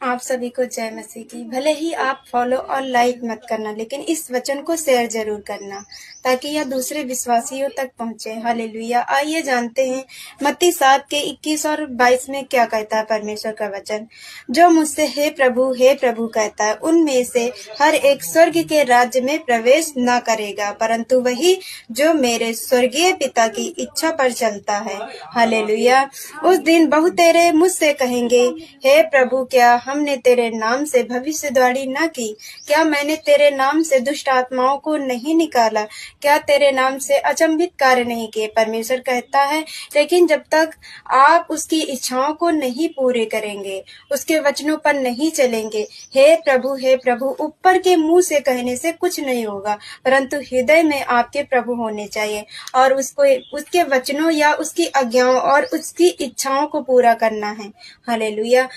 आप सभी को जय मसीह की। भले ही आप फॉलो और लाइक मत करना, लेकिन इस वचन को शेयर जरूर करना ताकि यह दूसरे विश्वासियों तक पहुंचे। हालेलुया। आइए जानते हैं मत्ती 7 के 21 और 22 में क्या कहता है परमेश्वर का वचन। जो मुझसे हे प्रभु कहता है, उनमें से हर एक स्वर्ग के राज्य में प्रवेश न करेगा, परंतु वही जो मेरे स्वर्गीय पिता की इच्छा पर चलता है। हालेलुया। उस दिन बहुतेरे मुझसे कहेंगे, हे प्रभु, क्या हमने तेरे नाम से भविष्यवाणी न की? क्या मैंने तेरे नाम से दुष्ट आत्माओं को नहीं निकाला? क्या तेरे नाम से अचंभित कार्य नहीं किए? परमेश्वर कहता है, लेकिन जब तक आप उसकी इच्छाओं को नहीं पूरे करेंगे, उसके वचनों पर नहीं चलेंगे, हे प्रभु ऊपर के मुंह से कहने से कुछ नहीं होगा, परंतु हृदय में आपके प्रभु होने चाहिए और उसको उसके वचनों या उसकी आज्ञाओं और उसकी इच्छाओं को पूरा करना है। हालेलुया।